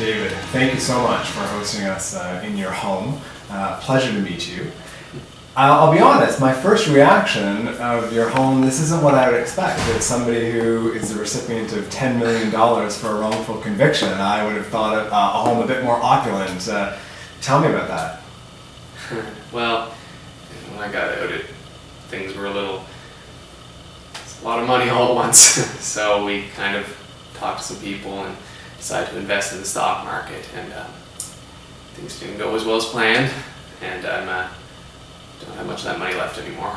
David, thank you so much for hosting us in your home. Pleasure to meet you. I'll be honest, my first reaction of your home, this isn't what I would expect. As somebody who is the recipient of $10 million for a wrongful conviction, I would have thought of a home a bit more opulent. Tell me about that. Well, when I got out, things were a lot of money all at once. So we kind of talked to some people and decided to invest in the stock market, and things didn't go as well as planned, and I don't have much of that money left anymore.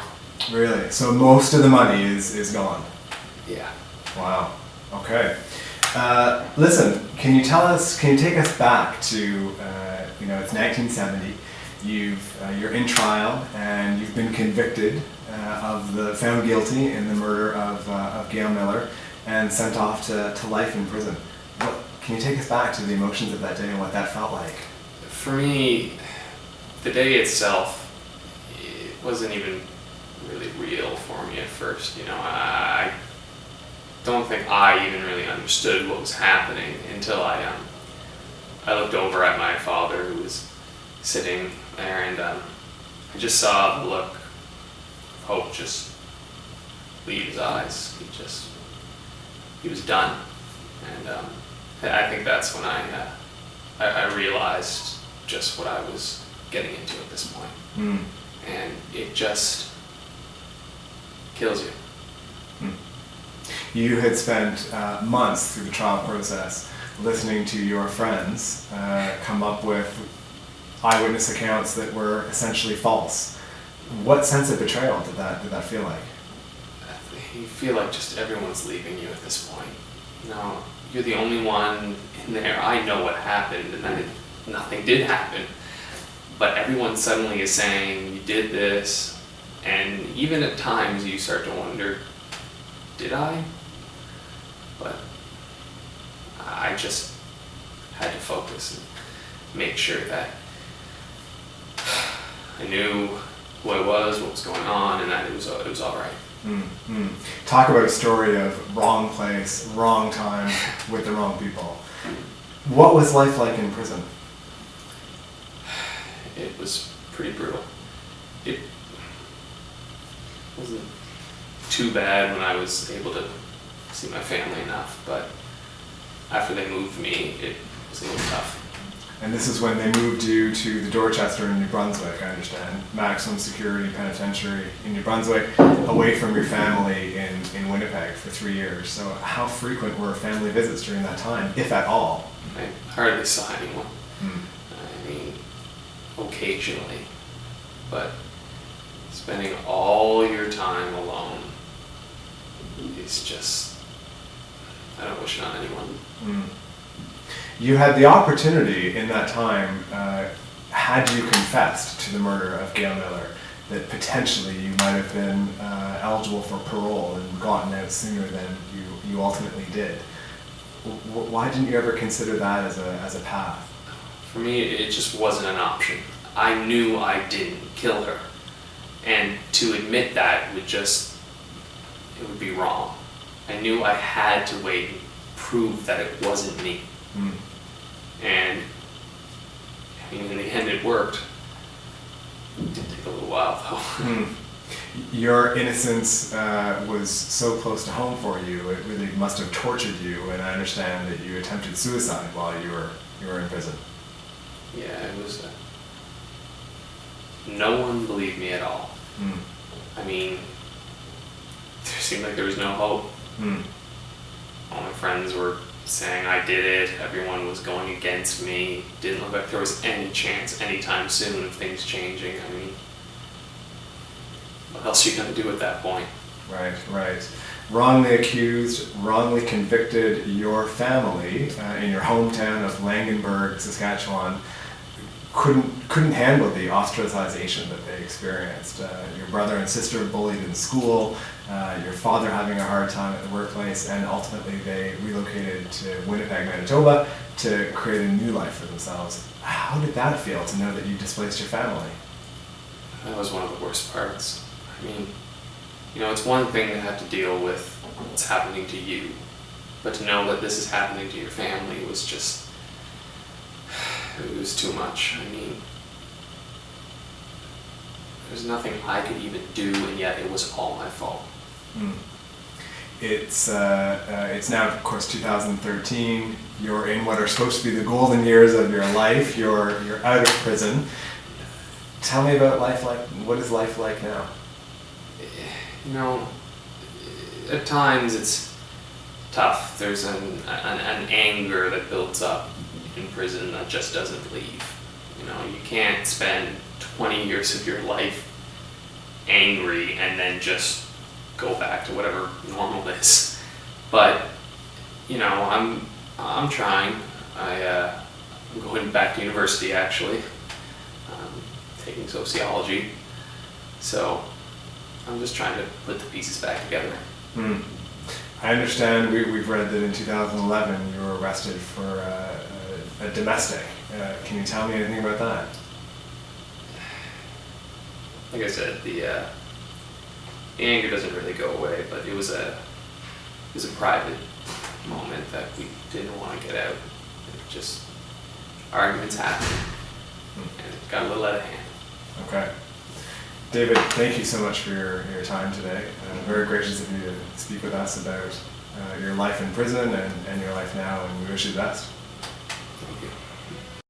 Really? So most of the money is gone? Yeah. Wow. Okay. Listen, can you take us back to, it's 1970. You're in trial and you've been convicted found guilty in the murder of Gail Miller and sent off to life in prison. Can you take us back to the emotions of that day and what that felt like? For me, the day itself, it wasn't even really real for me at first. I don't think I even really understood what was happening until I looked over at my father, who was sitting there, and I just saw the look of hope just leave his eyes. He was done, and I think that's when I realized just what I was getting into at this point. And it just kills you. You had spent months through the trial process listening to your friends come up with eyewitness accounts that were essentially false. What sense of betrayal did that feel like? You feel like just everyone's leaving you at this point. You're the only one in there. I know what happened, and then nothing did happen. But everyone suddenly is saying, you did this, and even at times you start to wonder, did I? But I just had to focus and make sure that I knew who I was, what was going on, and that it was all right. Talk about a story of wrong place, wrong time, with the wrong people. What was life like in prison? It was pretty brutal. It wasn't too bad when I was able to see my family enough, but after they moved me, it was a little tough. And this is when they moved you to the Dorchester in New Brunswick, I understand. Maximum security penitentiary in New Brunswick, away from your family in Winnipeg for 3 years. So how frequent were family visits during that time, if at all? I hardly saw anyone. I mean, occasionally. But spending all your time alone is just, I don't wish it on anyone. You had the opportunity in that time, had you confessed to the murder of Gail Miller, that potentially you might have been eligible for parole and gotten out sooner than you ultimately did. Why didn't you ever consider that as a path? For me, it just wasn't an option. I knew I didn't kill her, and to admit that it would be wrong. I knew I had to wait and prove that it wasn't me. And I mean, in the end, it worked. It did take a little while, though. Your innocence was so close to home for you. It really must have tortured you. And I understand that you attempted suicide while you were in prison. Yeah, it was. No one believed me at all. I mean, there seemed like there was no hope. All my friends were saying I did it. Everyone was going against me. Didn't look like there was any chance anytime soon of things changing. I mean, what else are you going to do at that point? Right. Wrongly accused, wrongly convicted. Your family in your hometown of Langenburg, Saskatchewan, couldn't handle the ostracization that they experienced. Your brother and sister bullied in school, your father having a hard time at the workplace, and ultimately they relocated to Winnipeg, Manitoba to create a new life for themselves. How did that feel to know that you displaced your family? That was one of the worst parts. I mean, it's one thing to have to deal with what's happening to you, but to know that this is happening to your family was just, it was too much. I mean, there's nothing I could even do, and yet it was all my fault. Mm. It's now, of course, 2013. You're in what are supposed to be the golden years of your life. You're out of prison. Tell me about life like. What is life like now? You know, at times it's tough. There's an anger that builds up in prison that just doesn't leave. You know, you can't spend 20 years of your life angry and then just go back to whatever normal is. But you know, I'm trying. I'm going back to university actually, taking sociology. So I'm just trying to put the pieces back together. Hmm. I understand. We've read that in 2011 you were arrested for a domestic. Can you tell me anything about that? Like I said, the anger doesn't really go away, but it was a private moment that we didn't want to get out. It just arguments happened, and it got a little out of hand. Okay. David, thank you so much for your time today. Very gracious of you to speak with us about your life in prison and your life now, and we wish you the best.